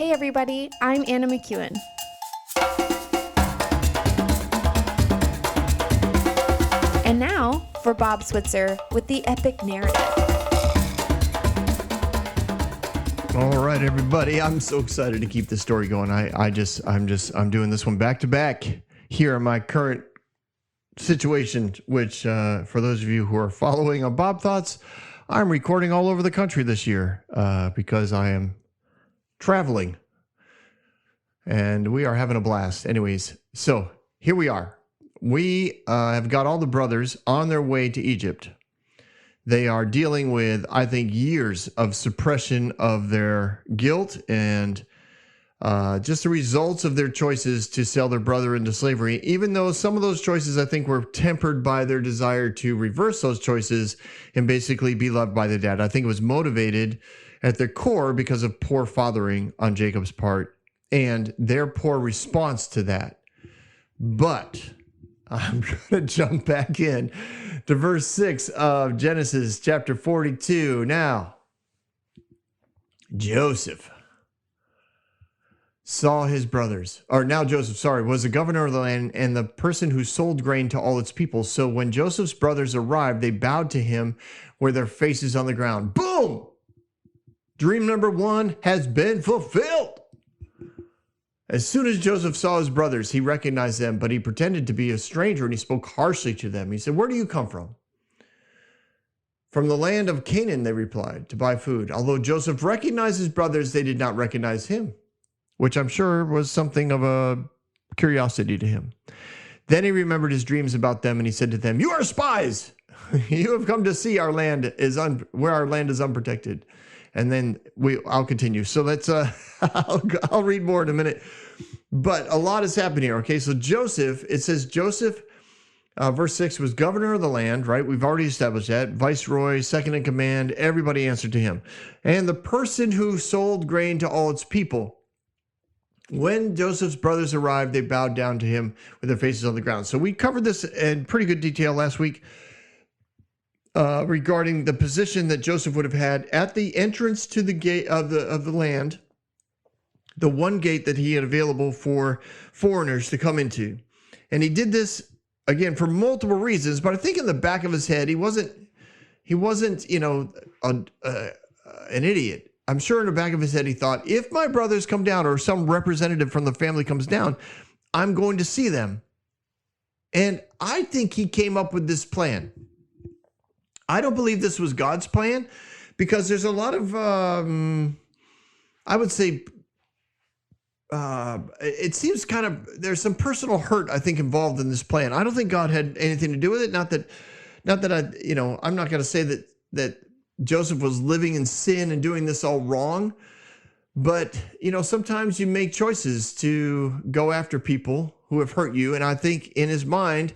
Hey everybody, I'm Anna McEwen. And now for Bob Switzer with the epic narrative. All right, everybody. I'm so excited to keep this story going. I'm doing this one back to back here in my current situation, which for those of you who are following on Bob Thoughts, I'm recording all over the country this year because I am traveling and we are having a blast. Anyways, so here we are. We have got all the brothers on their way to Egypt. They are dealing with, I think, years of suppression of their guilt and just the results of their choices to sell their brother into slavery, even though some of those choices, I think, were tempered by their desire to reverse those choices and basically be loved by their dad. I think it was motivated at their core because of poor fathering on Jacob's part and their poor response to that. But I'm going to jump back in to verse 6 of Genesis chapter 42. Now, Joseph saw his brothers, Joseph was the governor of the land and the person who sold grain to all its people. So when Joseph's brothers arrived, they bowed to him with their faces on the ground. Boom! Dream number one has been fulfilled. As soon as Joseph saw his brothers, he recognized them, but he pretended to be a stranger and he spoke harshly to them. He said, "Where do you come from?" "From the land of Canaan," they replied, "to buy food." Although Joseph recognized his brothers, they did not recognize him, which I'm sure was something of a curiosity to him. Then he remembered his dreams about them and he said to them, "You are spies. You have come to see our land where our land is unprotected." And then I'll continue. So let's, I'll read more in a minute. But a lot has happened here. Okay, so Joseph, it says Joseph, verse 6, was governor of the land, right? We've already established that. Viceroy, second in command, everybody answered to him. And the person who sold grain to all its people. When Joseph's brothers arrived, they bowed down to him with their faces on the ground. So we covered this in pretty good detail last week regarding the position that Joseph would have had at the entrance to the gate of the land, the one gate that he had available for foreigners to come into. And he did this again for multiple reasons, but I think in the back of his head, he wasn't, an idiot. I'm sure in the back of his head, he thought, if my brothers come down or some representative from the family comes down, I'm going to see them. And I think he came up with this plan. I don't believe this was God's plan because there's a lot of, I would say, it seems kind of, there's some personal hurt, I think, involved in this plan. I don't think God had anything to do with it. Not that I'm not going to say that Joseph was living in sin and doing this all wrong. But, sometimes you make choices to go after people who have hurt you. And I think in his mind,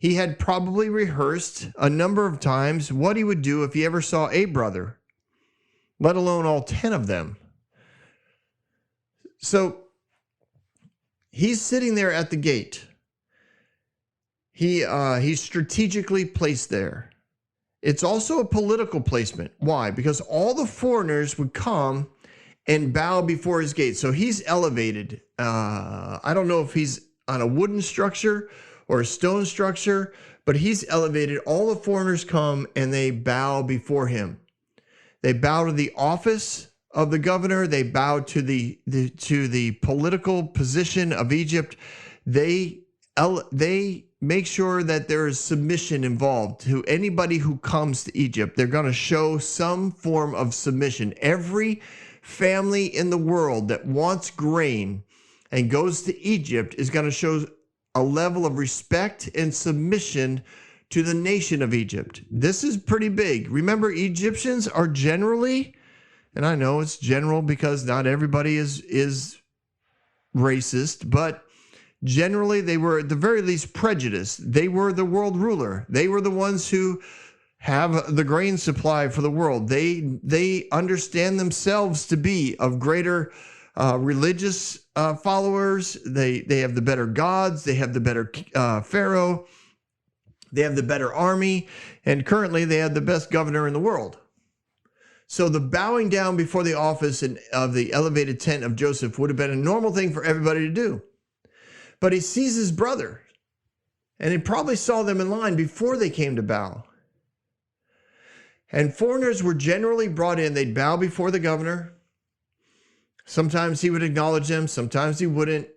he had probably rehearsed a number of times what he would do if he ever saw a brother, let alone all 10 of them. So he's sitting there at the gate. He's strategically placed there. It's also a political placement. Why? Because all the foreigners would come and bow before his gate. So he's elevated. I don't know if he's on a wooden structure or a stone structure, but he's elevated. All the foreigners come and they bow before him. They bow to the office of the governor. They bow to the political position of Egypt. They make sure that there is submission involved to anybody who comes to Egypt. They're going to show some form of submission. Every family in the world that wants grain and goes to Egypt is going to show a level of respect and submission to the nation of Egypt. This is pretty big. Remember, Egyptians are generally, and I know it's general because not everybody is racist, but generally they were at the very least prejudiced. They were the world ruler. They were the ones who have the grain supply for the world. They understand themselves to be of greater religious followers. They have the better gods. They have the better pharaoh. They have the better army. And currently they have the best governor in the world. So the bowing down before the office of the elevated tent of Joseph would have been a normal thing for everybody to do. But he sees his brother, and he probably saw them in line before they came to bow. And foreigners were generally brought in. They'd bow before the governor. Sometimes he would acknowledge them. Sometimes he wouldn't.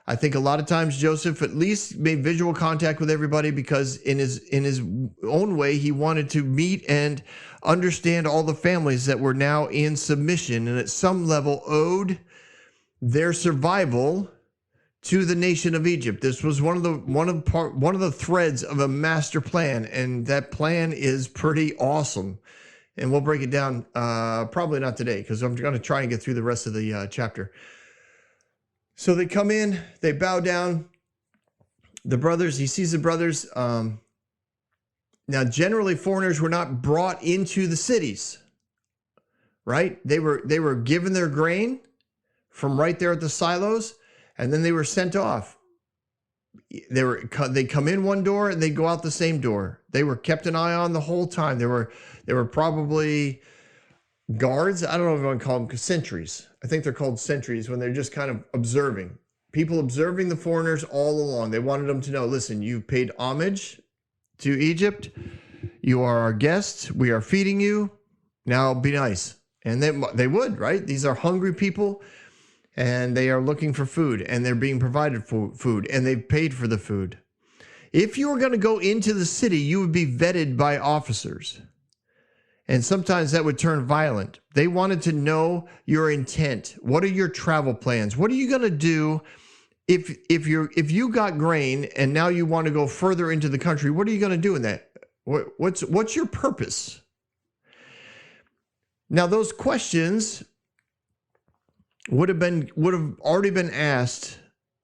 I think a lot of times Joseph at least made visual contact with everybody because in his own way, he wanted to meet and understand all the families that were now in submission and at some level owed their survival to the nation of Egypt. This was one of the threads of a master plan, and that plan is pretty awesome. And we'll break it down, probably not today, because I'm going to try and get through the rest of the chapter. So they come in, they bow down. The brothers, he sees the brothers. Now, generally, foreigners were not brought into the cities, right? They were given their grain from right there at the silos, and then they were sent off. They come in one door and they go out the same door. They were kept an eye on the whole time. They were probably guards. I don't know if I want to call them sentries. I think they're called sentries when they're just kind of observing. People observing the foreigners all along. They wanted them to know, listen, you paid homage to Egypt. You are our guests. We are feeding you. Now be nice. And they would, right? These are hungry people, and they are looking for food, and they're being provided for food, and they've paid for the food. If you were going to go into the city, you would be vetted by officers. And sometimes that would turn violent. They wanted to know your intent. What are your travel plans? What are you going to do if you got grain and now you want to go further into the country? What are you going to do in that? What's your purpose? Now, those questions would have already been asked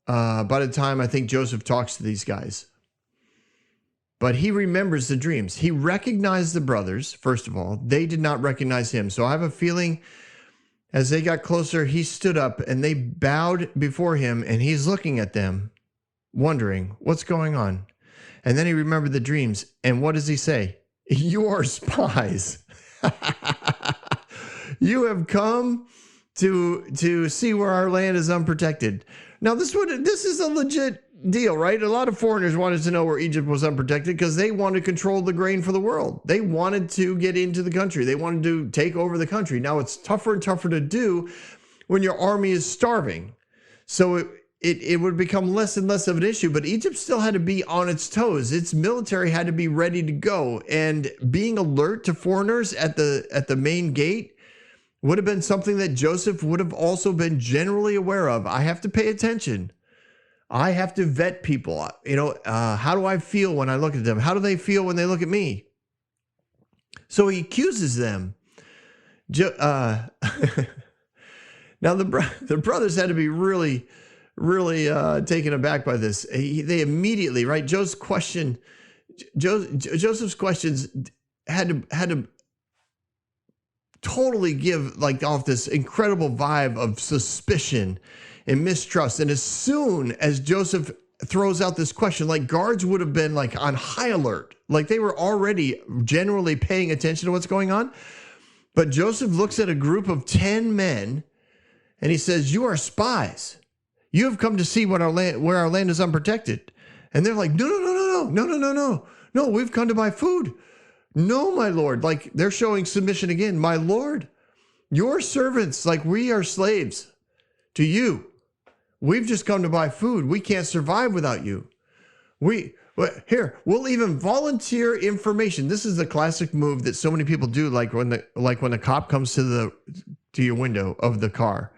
by the time I think Joseph talks to these guys. But he remembers the dreams. He recognized the brothers, first of all. They did not recognize him. So I have a feeling as they got closer, he stood up and they bowed before him, and he's looking at them, wondering what's going on. And then he remembered the dreams. And what does he say? You are spies. You have come to see where our land is unprotected. Now, this is a legit deal, right? A lot of foreigners wanted to know where Egypt was unprotected because they wanted to control the grain for the world. They wanted to get into the country. They wanted to take over the country. Now, it's tougher and tougher to do when your army is starving. So it would become less and less of an issue, but Egypt still had to be on its toes. Its military had to be ready to go. And being alert to foreigners at the main gate would have been something that Joseph would have also been generally aware of. I have to pay attention. I have to vet people. How do I feel when I look at them? How do they feel when they look at me? So he accuses them. Now the brothers had to be really, really taken aback by this. They immediately, right? Joseph's questions had to totally give off this incredible vibe of suspicion and mistrust. And as soon as Joseph throws out this question, guards would have been on high alert. They were already generally paying attention to what's going on. But Joseph looks at a group of 10 men and he says, you are spies. You have come to see where our land is unprotected. And they're like, no, we've come to buy food. No, my Lord. They're showing submission again. My Lord, your servants, we are slaves to you. We've just come to buy food. We can't survive without you. We'll even volunteer information. This is the classic move that so many people do, when the cop comes to your window of the car.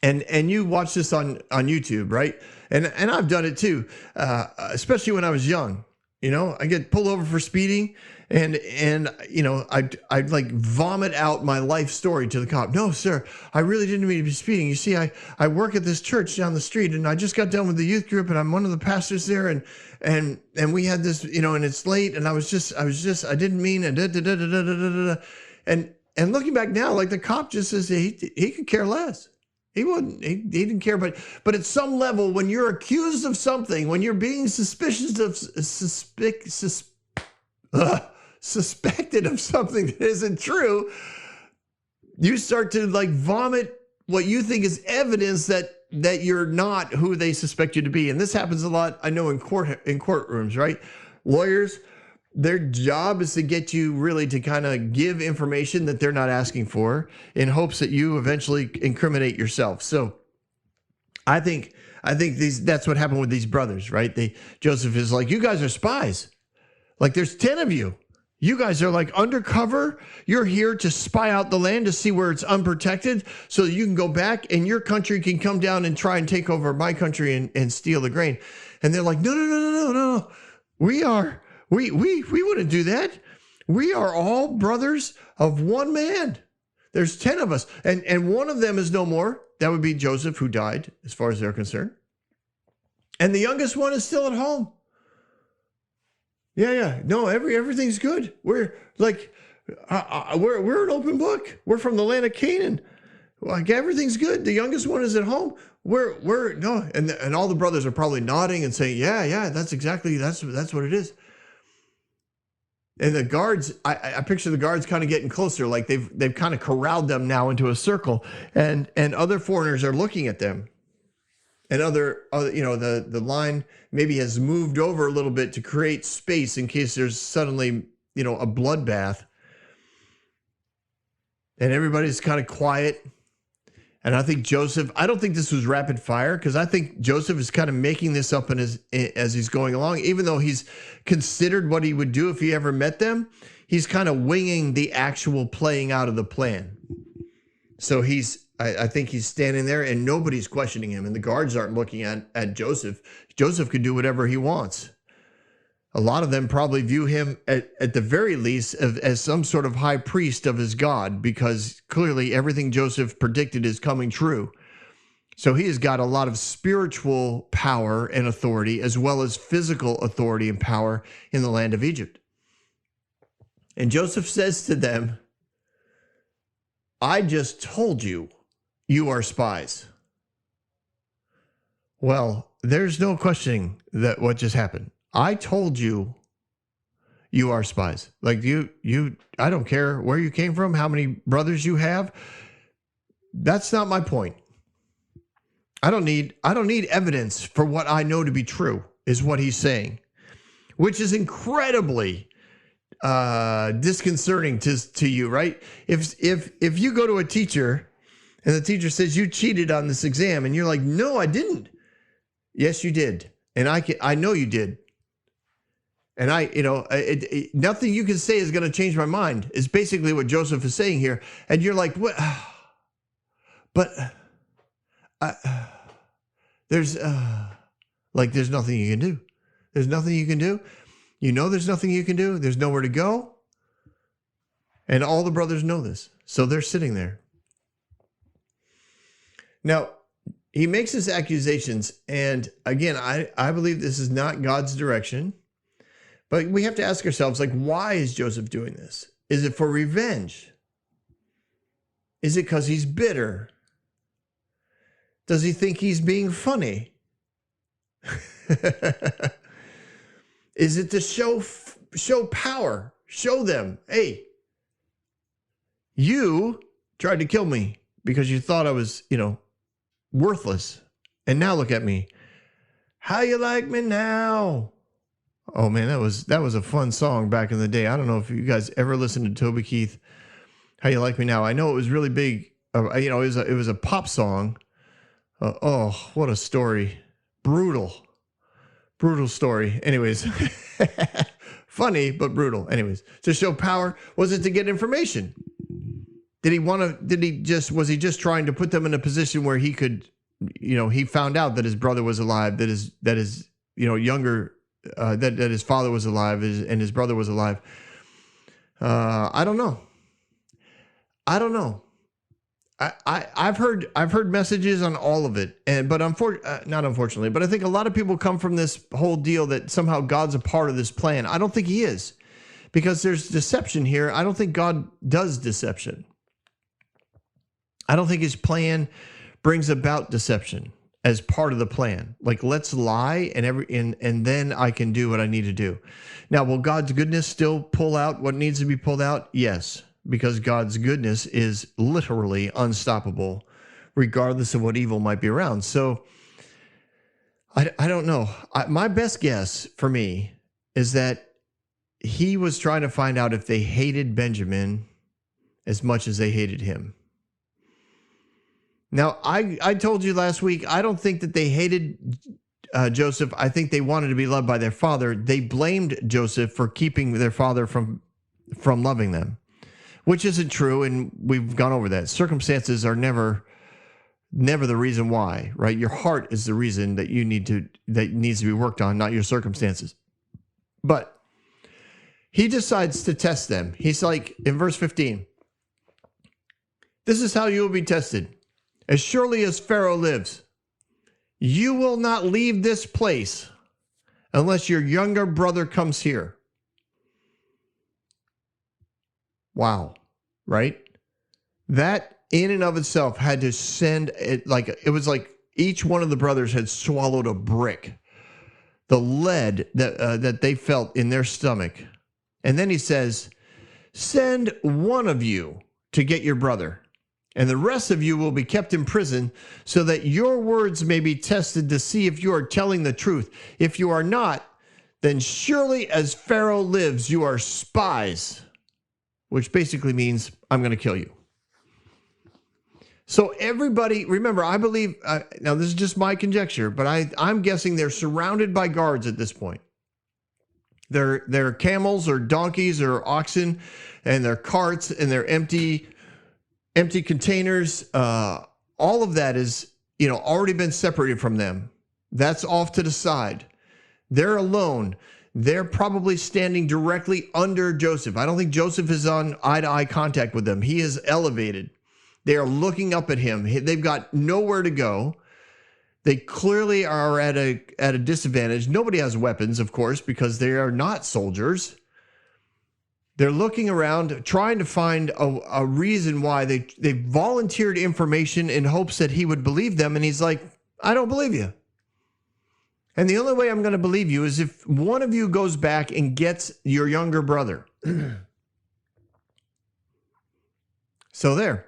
And you watch this on YouTube, right? And I've done it too, especially when I was young. I get pulled over for speeding, and I'd vomit out my life story to the cop. No, sir, I really didn't mean to be speeding. You see, I work at this church down the street, and I just got done with the youth group, and I'm one of the pastors there, and we had this, and it's late, and I I didn't mean it. And looking back now, the cop just says he could care less. He didn't care, but at some level, when you're accused suspected of something that isn't true, you start to like vomit what you think is evidence that you're not who they suspect you to be. And this happens a lot, I know, in courtrooms, right? Lawyers, their job is to get you really to kind of give information that they're not asking for in hopes that you eventually incriminate yourself. So I think that's what happened with these brothers, right? Joseph is like, you guys are spies. Like there's 10 of you. You guys are like undercover. You're here to spy out the land to see where it's unprotected so that you can go back and your country can come down and try and take over my country and steal the grain. And they're like, no. We wouldn't do that. We are all brothers of one man. There's 10 of us. And one of them is no more. That would be Joseph, who died, as far as they're concerned. And the youngest one is still at home. Yeah. No, everything's good. We're like, we're an open book. We're from the land of Canaan. Like everything's good. The youngest one is at home. No, and all the brothers are probably nodding and saying, yeah, that's what it is. And the guards, I picture the guards kind of getting closer, like they've kind of corralled them now into a circle, and other foreigners are looking at them. And other the line maybe has moved over a little bit to create space in case there's suddenly, a bloodbath. And everybody's kind of quiet. And I think Joseph, I don't think this was rapid fire, because I think Joseph is kind of making this up as he's going along. Even though he's considered what he would do if he ever met them, he's kind of winging the actual playing out of the plan. So I think he's standing there and nobody's questioning him, and the guards aren't looking at Joseph. Joseph could do whatever he wants. A lot of them probably view him at the very least as some sort of high priest of his God, because clearly everything Joseph predicted is coming true. So he has got a lot of spiritual power and authority, as well as physical authority and power in the land of Egypt. And Joseph says to them, I just told you, you are spies. Well, there's no questioning that what just happened. I told you, you are spies. Like I don't care where you came from, how many brothers you have. That's not my point. I don't need evidence for what I know to be true, is what he's saying, which is incredibly disconcerting to you, right? If you go to a teacher and the teacher says you cheated on this exam, and you're like, no, I didn't. Yes, you did. And I know you did. And nothing you can say is going to change my mind, is basically what Joseph is saying here. And you're like, what? But there's nothing you can do. There's nothing you can do. There's nothing you can do. There's nowhere to go. And all the brothers know this. So they're sitting there. Now, he makes his accusations. And again, I believe this is not God's direction. But we have to ask ourselves, like, why is Joseph doing this? Is it for revenge? Is it because he's bitter? Does he think he's being funny? Is it to show power? Show them, hey, you tried to kill me because you thought I was, worthless. And now look at me. How you like me now? Oh man, that was a fun song back in the day. I don't know if you guys ever listened to Toby Keith, How You Like Me Now. I know it was really big. It was a pop song. Oh, what a story. Brutal story. Anyways, funny, but brutal. Anyways, to show power. Was it to get information? Was he just trying to put them in a position where he could, he found out that his brother was alive, that his younger, that his father was alive and his brother was alive. I don't know. I've heard messages on all of it, but not unfortunately, but I think a lot of people come from this whole deal that somehow God's a part of this plan. I don't think he is, because there's deception here. I don't think God does deception. I don't think his plan brings about deception. as part of the plan. Like, let's lie and then I can do what I need to do. Now, will God's goodness still pull out what needs to be pulled out? Yes, because God's goodness is literally unstoppable, regardless of what evil might be around. So I don't know. My best guess for me is that he was trying to find out if they hated Benjamin as much as they hated him. Now, I told you last week, I don't think that they hated Joseph. I think they wanted to be loved by their father. They blamed Joseph for keeping their father from loving them, which isn't true, and we've gone over that. Circumstances are never the reason why, right? Your heart is the reason that needs to be worked on, not your circumstances. But he decides to test them. He's like, in verse 15, this is how you will be tested. As surely as Pharaoh lives, you will not leave this place unless your younger brother comes here. Wow, right? That in and of itself had to send it, like it was like each one of the brothers had swallowed a brick, the lead that they felt in their stomach. And then he says, send one of you to get your brother, and the rest of you will be kept in prison so that your words may be tested to see if you are telling the truth. If you are not, then surely as Pharaoh lives, you are spies, which basically means I'm going to kill you. So everybody, remember, I believe, now this is just my conjecture, but I'm guessing they're surrounded by guards at this point. They're camels or donkeys or oxen, and their carts and their empty containers. All of that is, already been separated from them. That's off to the side. They're alone. They're probably standing directly under Joseph. I don't think Joseph is on eye-to-eye contact with them. He is elevated. They are looking up at him. They've got nowhere to go. They clearly are at a disadvantage. Nobody has weapons, of course, because they are not soldiers. They're looking around, trying to find a reason why they volunteered information in hopes that he would believe them. And he's like, I don't believe you. And the only way I'm going to believe you is if one of you goes back and gets your younger brother. So there.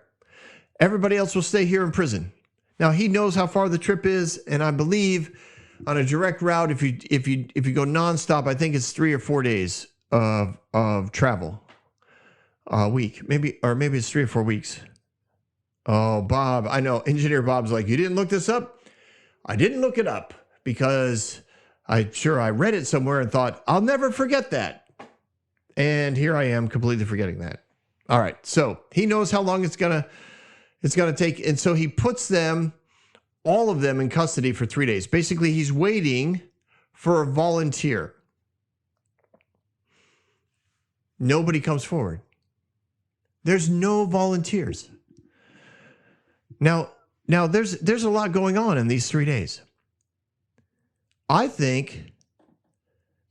Everybody else will stay here in prison. Now, he knows how far the trip is, and I believe on a direct route, if you go nonstop, I think it's 3 or 4 days of travel a week, maybe it's 3 or 4 weeks. Oh, Bob, I know. Engineer Bob's like, you didn't look this up? I didn't look it up because I read it somewhere and thought, I'll never forget that. And here I am completely forgetting that. All right. So he knows how long it's going to take. And so he puts all of them in custody for 3 days. Basically, he's waiting for a volunteer. Nobody comes forward. There's no volunteers. Now there's a lot going on in these 3 days. I think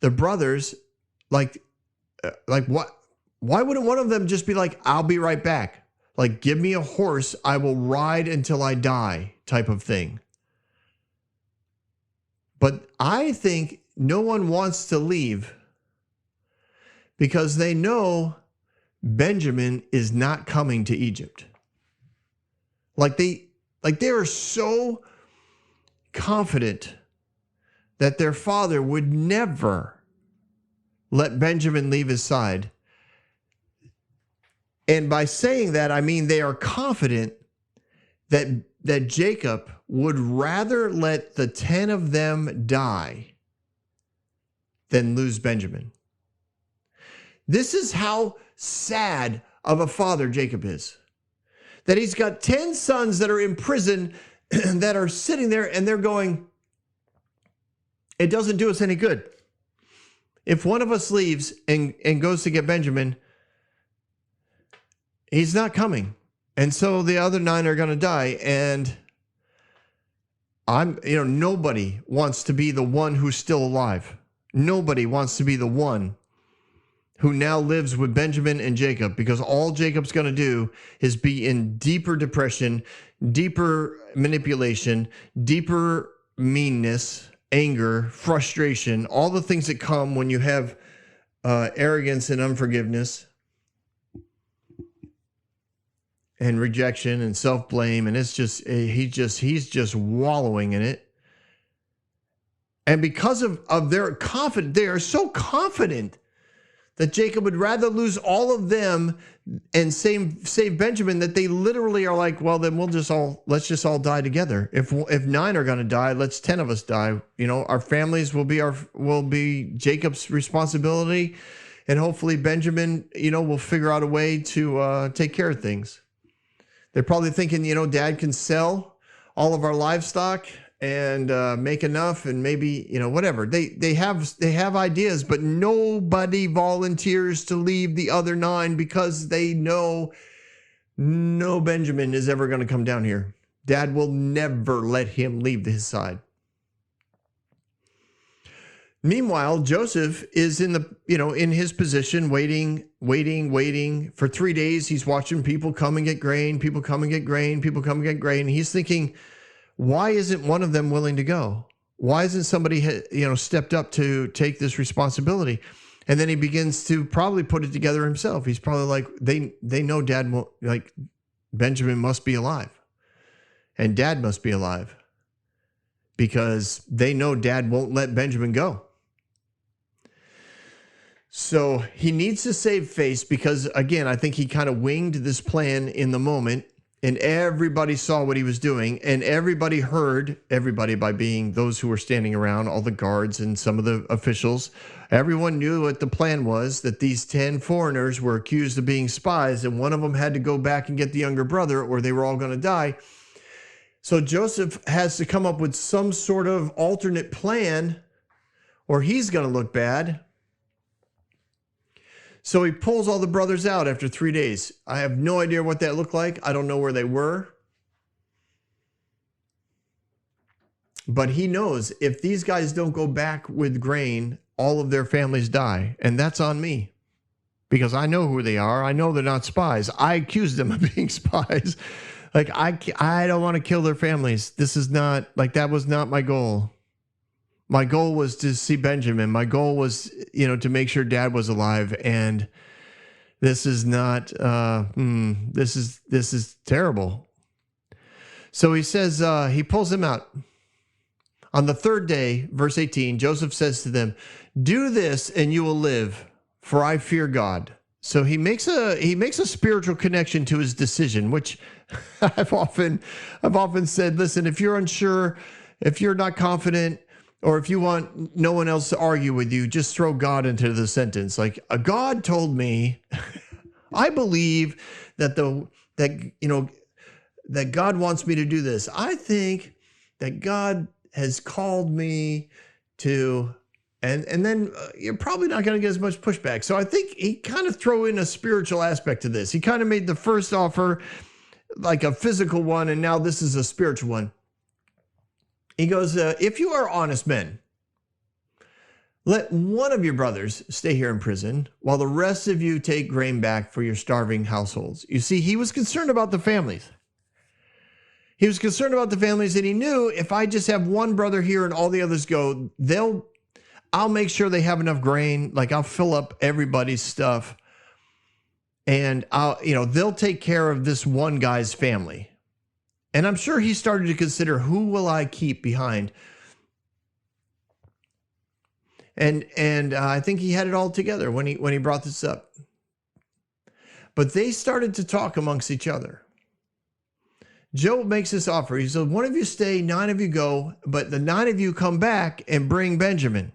the brothers, like what? Why wouldn't one of them just be like, I'll be right back? Like, give me a horse, I will ride until I die type of thing. But I think no one wants to leave because they know Benjamin is not coming to Egypt. Like they are so confident that their father would never let Benjamin leave his side. And by saying that, I mean they are confident that Jacob would rather let the 10 of them die than lose Benjamin. This is how sad of a father Jacob is. That he's got 10 sons that are in prison that are sitting there and they're going, it doesn't do us any good. If one of us leaves and goes to get Benjamin, he's not coming. And so the other 9 are going to die. And nobody wants to be the one who's still alive. Nobody wants to be the one who now lives with Benjamin and Jacob, because all Jacob's going to do is be in deeper depression, deeper manipulation, deeper meanness, anger, frustration, all the things that come when you have arrogance and unforgiveness and rejection and self-blame. And it's just, he's just wallowing in it. And because of their confidence, they are so confident that Jacob would rather lose all of them and save Benjamin, that they literally are like, well, then let's just all die together. If 9 are going to die, let's 10 of us die. You know, our families will be Jacob's responsibility, and hopefully Benjamin, you know, will figure out a way to take care of things. They're probably thinking, you know, Dad can sell all of our livestock and make enough, and maybe, you know, whatever. They have ideas, but nobody volunteers to leave the other 9 because they know no Benjamin is ever going to come down here. Dad will never let him leave his side. Meanwhile, Joseph is in his position, waiting for 3 days. He's watching people come and get grain, people come and get grain, people come and get grain. He's thinking, why isn't one of them willing to go? Why isn't somebody, stepped up to take this responsibility? And then he begins to probably put it together himself. He's probably like, they know Dad won't, like, Benjamin must be alive, and Dad must be alive, because they know Dad won't let Benjamin go. So he needs to save face, because, again, I think he kind of winged this plan in the moment. And everybody saw what he was doing, and everybody heard, everybody by being those who were standing around, all the guards and some of the officials. Everyone knew what the plan was, that these 10 foreigners were accused of being spies, and one of them had to go back and get the younger brother, or they were all going to die. So Joseph has to come up with some sort of alternate plan, or he's going to look bad. So he pulls all the brothers out after 3 days. I have no idea what that looked like. I don't know where they were. But he knows if these guys don't go back with grain, all of their families die. And that's on me, because I know who they are. I know they're not spies. I accused them of being spies. Like, I don't want to kill their families. This is not, like, that was not my goal. My goal was to see Benjamin. My goal was, to make sure Dad was alive. And this is not, this is terrible. So he says, he pulls them out. On the 3rd day, verse 18, Joseph says to them, "Do this and you will live, for I fear God." So he makes a spiritual connection to his decision, which I've often said, listen, if you're unsure, if you're not confident, or if you want no one else to argue with you, just throw God into the sentence. Like, God told me, I believe that that God wants me to do this. I think that God has called me to, and then you're probably not going to get as much pushback. So I think he kind of throw in a spiritual aspect to this. He kind of made the first offer like a physical one, and now this is a spiritual one. He goes, if you are honest men, let one of your brothers stay here in prison while the rest of you take grain back for your starving households. You see, he was concerned about the families. He was concerned about the families, and he knew if I just have one brother here and all the others go, I'll make sure they have enough grain. Like, I'll fill up everybody's stuff, and they'll take care of this one guy's family. And I'm sure he started to consider, who will I keep behind? And I think he had it all together when he brought this up. But they started to talk amongst each other. Joe makes this offer. He said, one of you stay, 9 of you go, but the 9 of you come back and bring Benjamin.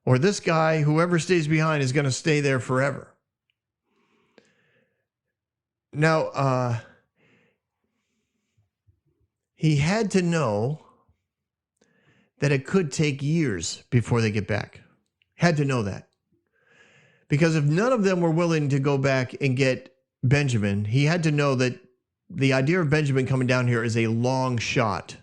Or this guy, whoever stays behind, is going to stay there forever. Now, he had to know that it could take years before they get back. Had to know that. Because if none of them were willing to go back and get Benjamin, he had to know that the idea of Benjamin coming down here is a long shot.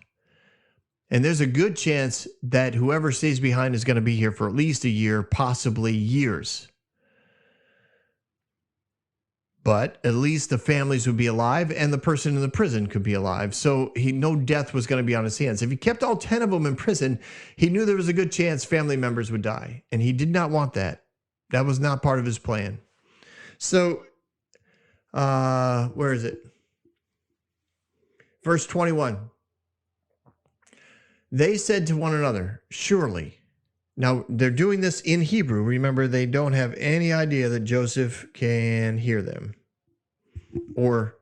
And there's a good chance that whoever stays behind is going to be here for at least a year, possibly years. But at least the families would be alive and the person in the prison could be alive. So no death was going to be on his hands. If he kept all 10 of them in prison, he knew there was a good chance family members would die. And he did not want that. That was not part of his plan. So, where is it? Verse 21. They said to one another, surely. Now, they're doing this in Hebrew. Remember, they don't have any idea that Joseph can hear them. Or,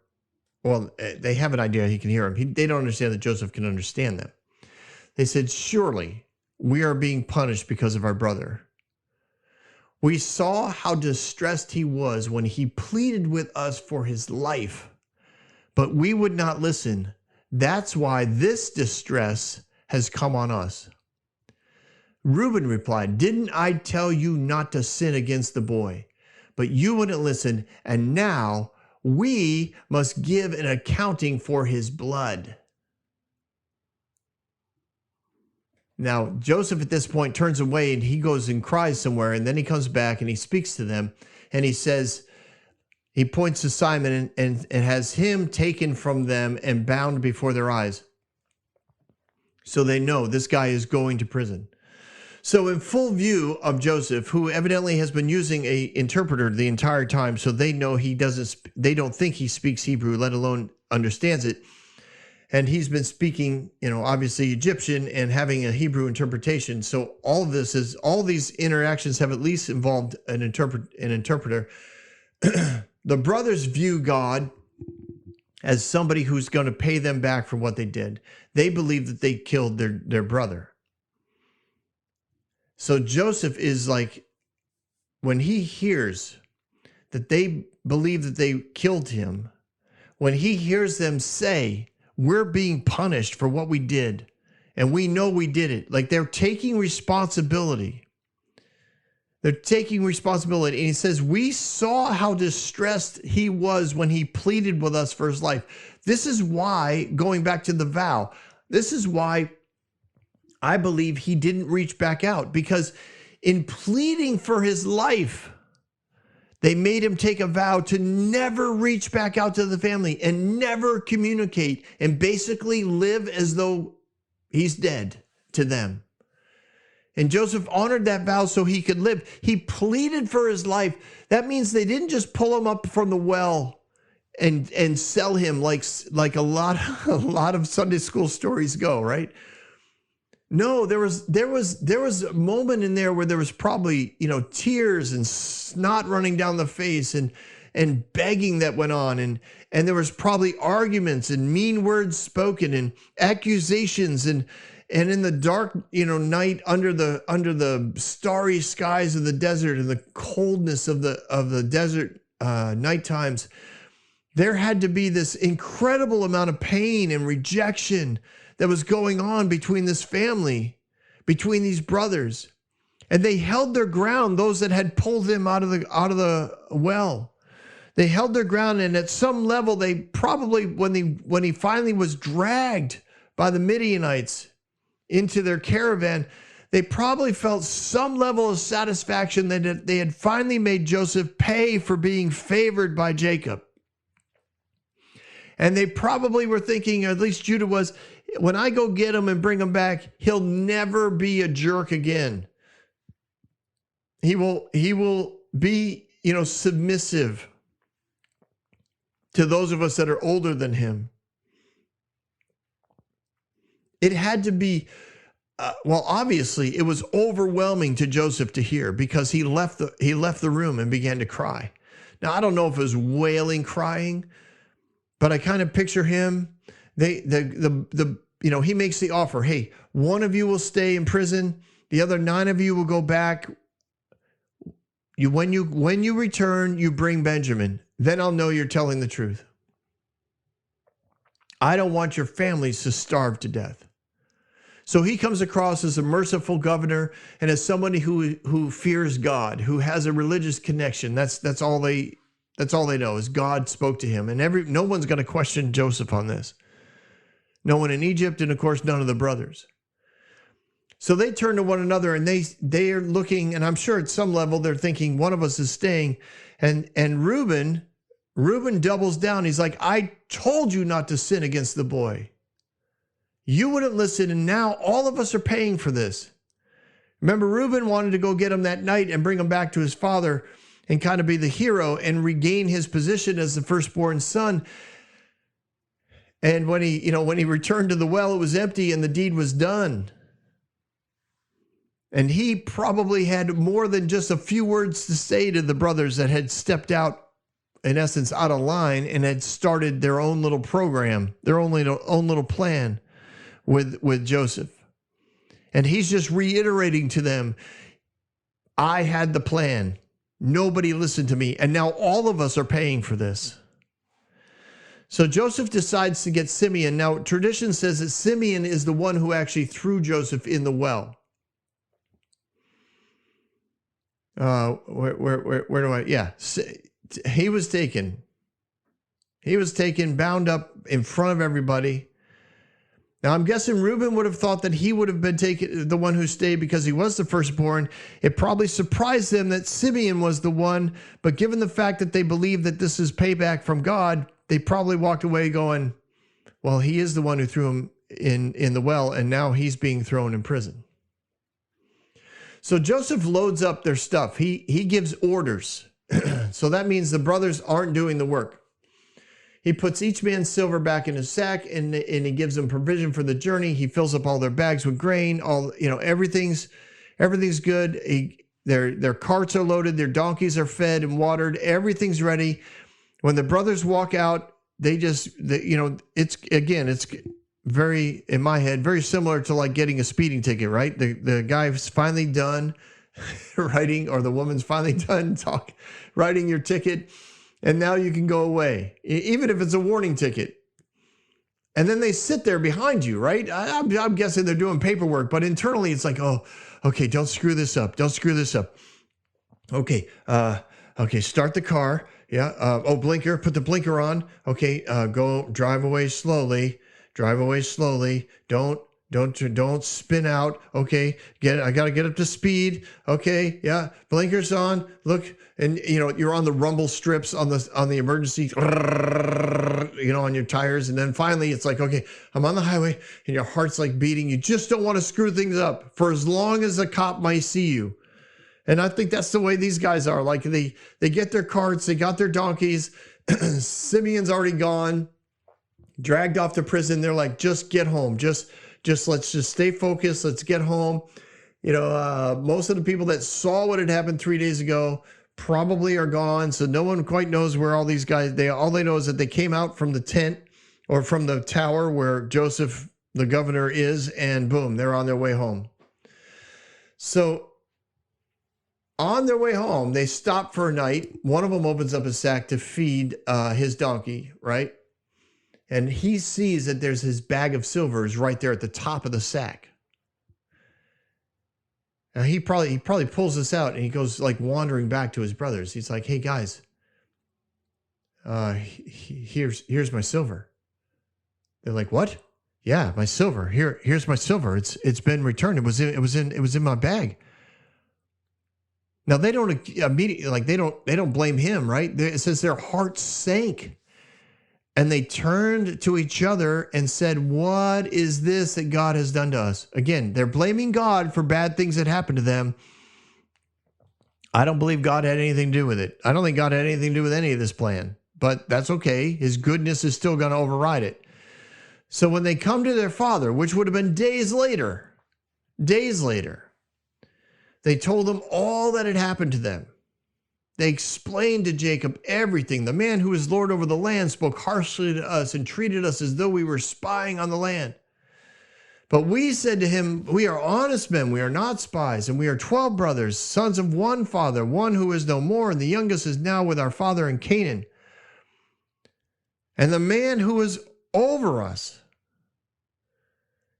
well, they have an idea he can hear them. They don't understand that Joseph can understand them. They said, surely we are being punished because of our brother. We saw how distressed he was when he pleaded with us for his life, but we would not listen. That's why this distress has come on us. Reuben replied, didn't I tell you not to sin against the boy? But you wouldn't listen, and now we must give an accounting for his blood. Now, Joseph at this point turns away and he goes and cries somewhere, and then he comes back and he speaks to them, and he says, he points to Simon and has him taken from them and bound before their eyes. So they know this guy is going to prison. So in full view of Joseph, who evidently has been using an interpreter the entire time, so they know they don't think he speaks Hebrew, let alone understands it. And he's been speaking, obviously Egyptian and having a Hebrew interpretation. So all these interactions have at least involved an interpreter. The brothers view God as somebody who's going to pay them back for what they did. They believe that they killed their brother. So Joseph is like, when he hears that they believe that they killed him, when he hears them say, we're being punished for what we did, and we know we did it, like they're taking responsibility. They're taking responsibility. And he says, we saw how distressed he was when he pleaded with us for his life. This is why, going back to the vow, this is why I believe he didn't reach back out, because in pleading for his life, they made him take a vow to never reach back out to the family and never communicate, and basically live as though he's dead to them. And Joseph honored that vow so he could live. He pleaded for his life. That means they didn't just pull him up from the well and sell him like a lot of Sunday school stories go, right? No, there was a moment in there where there was probably, tears and snot running down the face and begging that went on. And there was probably arguments and mean words spoken and accusations and in the dark, night under the starry skies of the desert and the coldness of the desert night times, there had to be this incredible amount of pain and rejection that was going on between this family, between these brothers. And they held their ground, those that had pulled them out of the well. They held their ground, and at some level, they probably, when he finally was dragged by the Midianites into their caravan, they probably felt some level of satisfaction that they had finally made Joseph pay for being favored by Jacob. And they probably were thinking, or at least Judah was, when I go get him and bring him back, he'll never be a jerk again. He will be, submissive to those of us that are older than him. It had to be, obviously it was overwhelming to Joseph to hear, because he left the room and began to cry. Now, I don't know if it was wailing crying, but I kind of picture him. He makes the offer. Hey, one of you will stay in prison. The other 9 of you will go back. When you return, you bring Benjamin. Then I'll know you're telling the truth. I don't want your families to starve to death. So he comes across as a merciful governor and as somebody who fears God, who has a religious connection. That's all they know is God spoke to him. And no one's going to question Joseph on this. No one in Egypt, and of course, none of the brothers. So they turn to one another, and they are looking, and I'm sure at some level they're thinking one of us is staying. And Reuben Reuben doubles down. He's like, I told you not to sin against the boy. You wouldn't listen, and now all of us are paying for this. Remember, Reuben wanted to go get him that night and bring him back to his father and kind of be the hero and regain his position as the firstborn son. And when he returned to the well, it was empty and the deed was done. And he probably had more than just a few words to say to the brothers that had stepped out, in essence, out of line and had started their own little program, their own little plan with Joseph. And he's just reiterating to them, I had the plan. Nobody listened to me. And now all of us are paying for this. So Joseph decides to get Simeon. Now, tradition says that Simeon is the one who actually threw Joseph in the well. Where do I? Yeah. He was taken, bound up in front of everybody. Now, I'm guessing Reuben would have thought that he would have been taken, the one who stayed because he was the firstborn. It probably surprised them that Simeon was the one, but given the fact that they believe that this is payback from God, they probably walked away going, well, he is the one who threw him in the well, and now he's being thrown in prison. So Joseph loads up their stuff. He gives orders. So that means the brothers aren't doing the work. He puts each man's silver back in his sack, and he gives them provision for the journey. He fills up all their bags with grain. Everything's good. Their carts are loaded. Their donkeys are fed and watered. Everything's ready. When the brothers walk out, it's very, in my head, very similar to like getting a speeding ticket, right? The guy's finally done writing, or the woman's finally done writing your ticket. And now you can go away, even if it's a warning ticket. And then they sit there behind you, right? I'm guessing they're doing paperwork, but internally it's like, oh, okay, don't screw this up. Don't screw this up. Okay, start the car. Yeah. Blinker, put the blinker on. Okay, go drive away slowly. Drive away slowly. Don't spin out. Okay, I gotta get up to speed. Okay, yeah, blinkers on. Look, and you're on the rumble strips on the emergency, on your tires, and then finally it's like, okay, I'm on the highway, and your heart's like beating. You just don't want to screw things up for as long as a cop might see you. And I think that's the way these guys are. Like they get their carts, they got their donkeys. Simeon's already gone, dragged off to prison. They're like, just get home. Just let's just stay focused. Let's get home. Most of the people that saw what had happened 3 days ago probably are gone. So no one quite knows where all these guys, all they know is that they came out from the tent or from the tower where Joseph, the governor, is, and boom, they're on their way home. So on their way home, they stop for a night. One of them opens up his sack to feed his donkey, right? And he sees that there's his bag of silver is right there at the top of the sack. Now he probably pulls this out and he goes like wandering back to his brothers. He's like, "Hey guys, here's my silver." They're like, "What?" "Yeah, my silver. Here's my silver. It's been returned. It was in my bag." Now they don't immediately they don't blame him, right? It says their hearts sank. And they turned to each other and said, "What is this that God has done to us?" Again, they're blaming God for bad things that happened to them. I don't believe God had anything to do with it. I don't think God had anything to do with any of this plan, but that's okay. His goodness is still going to override it. So when they come to their father, which would have been days later, they told him all that had happened to them. They explained to Jacob everything. The man who is Lord over the land spoke harshly to us and treated us as though we were spying on the land. But we said to him, "We are honest men, we are not spies, and we are 12 brothers, sons of one father, one who is no more, and the youngest is now with our father in Canaan. And the man who is over us,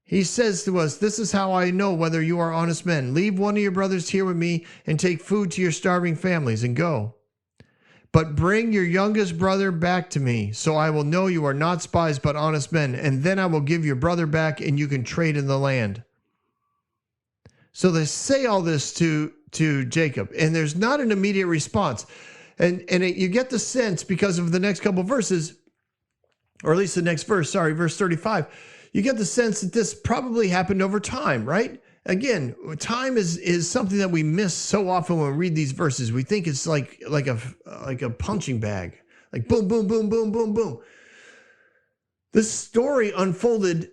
he says to us, 'This is how I know whether you are honest men. Leave one of your brothers here with me and take food to your starving families and go. But bring your youngest brother back to me, so I will know you are not spies but honest men, and then I will give your brother back and you can trade in the land.'" So they say all this to Jacob, and there's not an immediate response. You get the sense because of the next couple of verses, or at least the next verse, verse 35, you get the sense that this probably happened over time, right? Again, time is something that we miss so often when we read these verses. We think it's like a punching bag, like boom, boom, boom, boom, boom, boom. This story unfolded,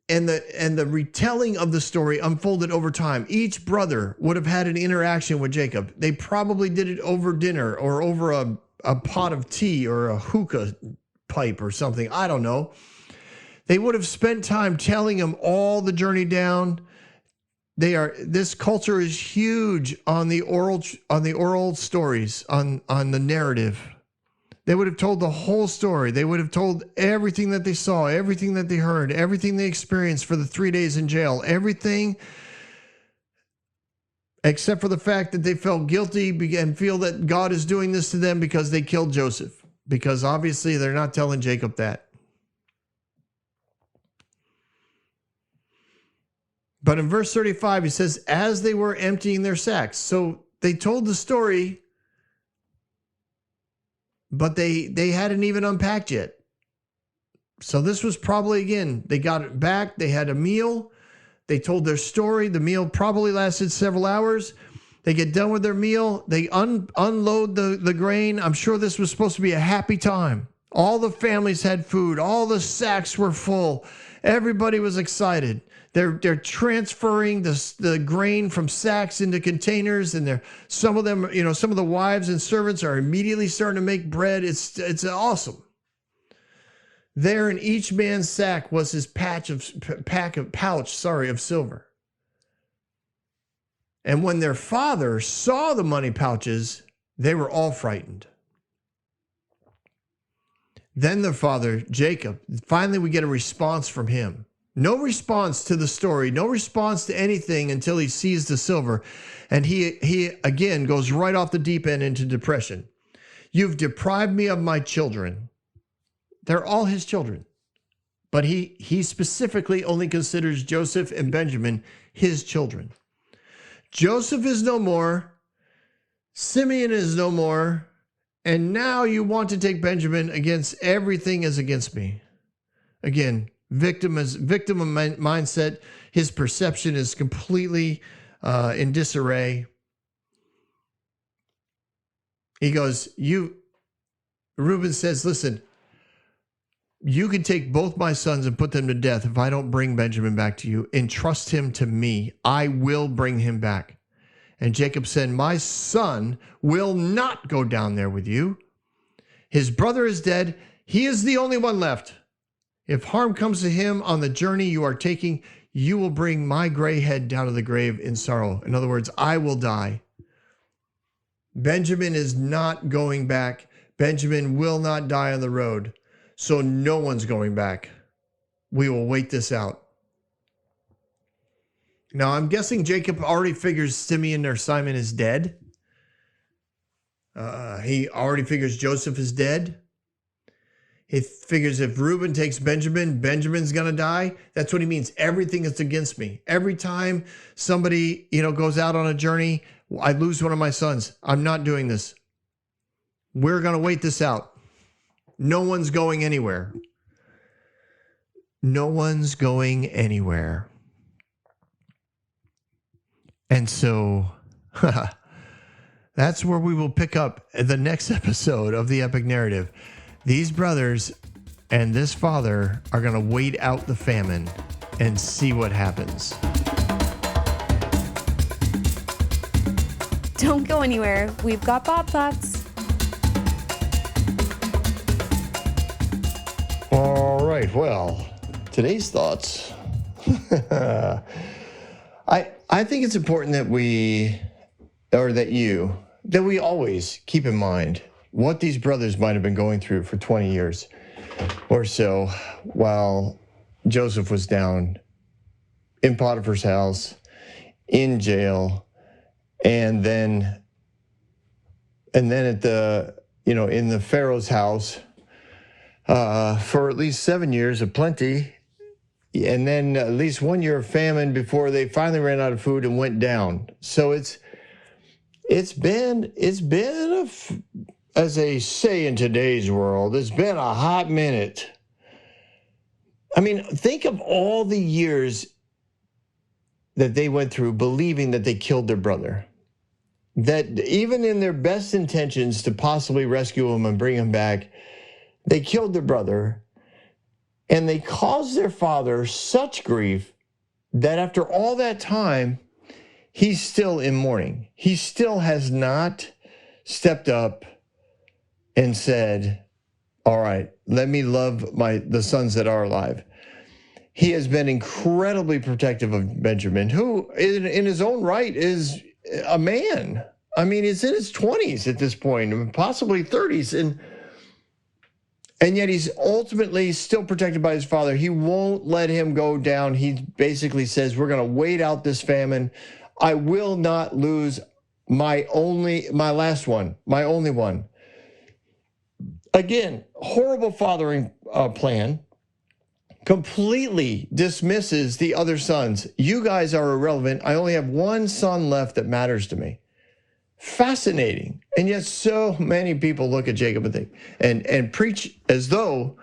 and the retelling of the story unfolded over time. Each brother would have had an interaction with Jacob. They probably did it over dinner or over a pot of tea or a hookah pipe or something. I don't know. They would have spent time telling him all the journey down. This culture is huge on the oral stories, on the narrative. They would have told the whole story. They would have told everything that they saw, everything that they heard, everything they experienced for the 3 days in jail, everything except for the fact that they felt guilty and feel that God is doing this to them because they killed Joseph. Because obviously they're not telling Jacob that. But in verse 35, he says, as they were emptying their sacks. So they told the story, but they hadn't even unpacked yet. So this was probably, again, they got it back. They had a meal. They told their story. The meal probably lasted several hours. They get done with their meal. They unload the grain. I'm sure this was supposed to be a happy time. All the families had food. All the sacks were full. Everybody was excited. They're transferring the grain from sacks into containers, and some of them, some of the wives and servants are immediately starting to make bread. It's awesome. There in each man's sack was his pouch of silver. And when their father saw the money pouches, they were all frightened. Then their father, Jacob, finally we get a response from him. No response to the story, no response to anything until he sees the silver. And he again goes right off the deep end into depression. You've deprived me of my children. They're all his children. But he specifically only considers Joseph and Benjamin his children. Joseph is no more. Simeon is no more. And now you want to take Benjamin against everything is against me. Again, victim mindset. His perception is completely in disarray. He goes, Reuben says, listen, you can take both my sons and put them to death if I don't bring Benjamin back to you. Entrust him to me. I will bring him back. And Jacob said, my son will not go down there with you. His brother is dead. He is the only one left. If harm comes to him on the journey you are taking, you will bring my gray head down to the grave in sorrow. In other words, I will die. Benjamin is not going back. Benjamin will not die on the road. So no one's going back. We will wait this out. Now, I'm guessing Jacob already figures Simeon or Simon is dead. He already figures Joseph is dead. He figures if Reuben takes Benjamin, Benjamin's going to die. That's what he means. Everything is against me. Every time somebody, goes out on a journey, I lose one of my sons. I'm not doing this. We're going to wait this out. No one's going anywhere. No one's going anywhere. And so that's where we will pick up the next episode of the epic narrative. These brothers and this father are going to wait out the famine and see what happens. Don't go anywhere. We've got Bob Thoughts. All right. Well, today's thoughts. I think it's important that we always keep in mind what these brothers might have been going through for 20 years or so while Joseph was down in Potiphar's house, in jail, and then at the, in the Pharaoh's house for at least 7 years of plenty, and then at least 1 year of famine before they finally ran out of food and went down. So it's been as they say in today's world, it's been a hot minute. I mean, think of all the years that they went through believing that they killed their brother. That even in their best intentions to possibly rescue him and bring him back, they killed their brother. And they caused their father such grief that after all that time, he's still in mourning. He still has not stepped up and said, all right, let me love the sons that are alive. He has been incredibly protective of Benjamin, who in his own right is a man. I mean, he's in his 20s at this point, possibly 30s. And yet he's ultimately still protected by his father. He won't let him go down. He basically says, we're going to wait out this famine. I will not lose my only one. Again, horrible fathering plan. Completely dismisses the other sons. You guys are irrelevant. I only have one son left that matters to me. Fascinating. And yet so many people look at Jacob and think and preach as though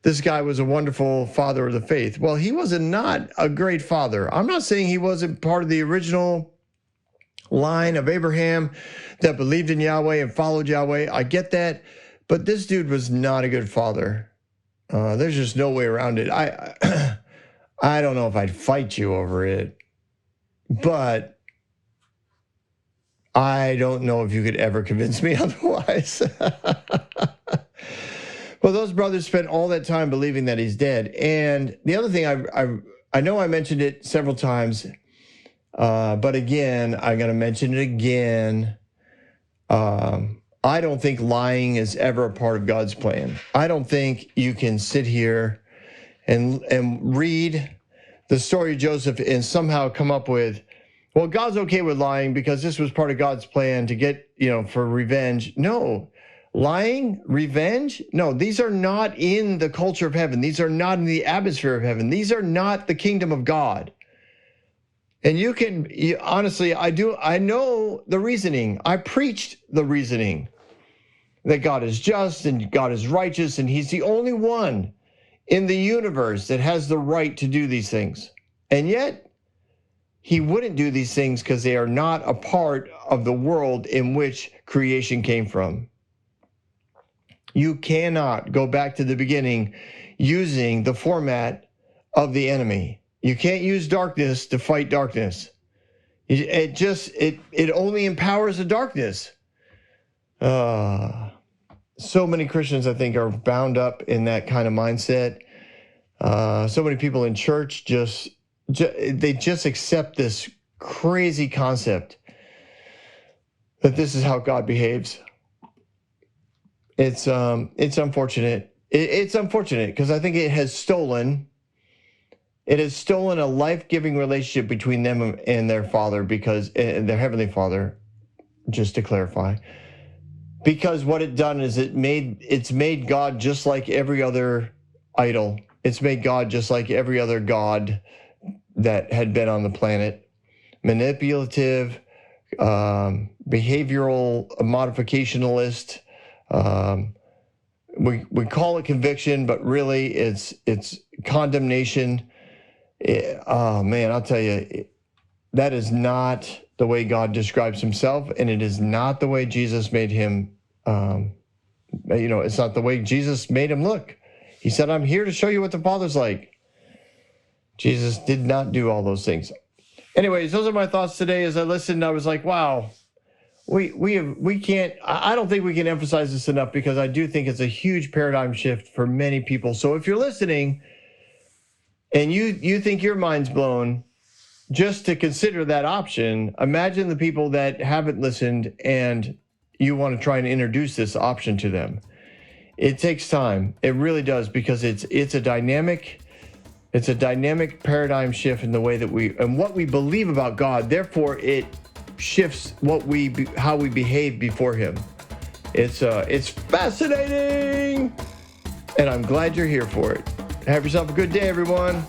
this guy was a wonderful father of the faith. Well, he was not a great father. I'm not saying he wasn't part of the original line of Abraham that believed in Yahweh and followed Yahweh. I get that. But this dude was not a good father. There's just no way around it. I don't know if I'd fight you over it, but I don't know if you could ever convince me otherwise. Well, those brothers spent all that time believing that he's dead. And the other thing, I know I mentioned it several times, but again, I'm going to mention it again. I don't think lying is ever a part of God's plan. I don't think you can sit here and read the story of Joseph and somehow come up with, well, God's okay with lying because this was part of God's plan to get, for revenge. No, lying, revenge. No, these are not in the culture of heaven. These are not in the atmosphere of heaven. These are not the kingdom of God. And honestly, I know the reasoning. I preached the reasoning that God is just and God is righteous and he's the only one in the universe that has the right to do these things. And yet, he wouldn't do these things because they are not a part of the world in which creation came from. You cannot go back to the beginning using the format of the enemy. You can't use darkness to fight darkness. It only empowers the darkness. So many Christians, I think, are bound up in that kind of mindset. So many people in church they just accept this crazy concept that this is how God behaves. It's unfortunate. It's unfortunate because I think it has stolen a life-giving relationship between them and their father, because their heavenly father, just to clarify, because what it's done is it's made God just like every other idol. It's made God just like every other god that had been on the planet. Manipulative, behavioral modificationalist. We call it conviction, but really it's condemnation. Oh man, I'll tell you, that is not the way God describes himself, and it is not the way Jesus made him. It's not the way Jesus made him look. He said, I'm here to show you what the Father's like. Jesus did not do all those things. Anyways, those are my thoughts today. As I listened, I was like, wow, we can't, I don't think we can emphasize this enough, because I do think it's a huge paradigm shift for many people. So if you're listening and you think your mind's blown, just to consider that option, imagine the people that haven't listened and you want to try and introduce this option to them. It takes time. It really does, because it's a dynamic paradigm shift in the way that what we believe about God. Therefore, it shifts how we behave before him. It's fascinating, and I'm glad you're here for it. Have yourself a good day, everyone.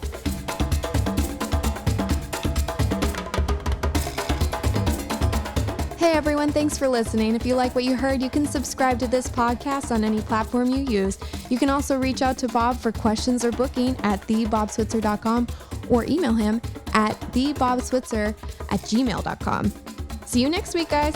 Hey everyone, everyone. Thanks for listening. If you like what you heard, you can subscribe to this podcast on any platform you use. You can also reach out to Bob for questions or booking at thebobswitzer.com or email him at thebobswitzer@gmail.com. See you next week, guys.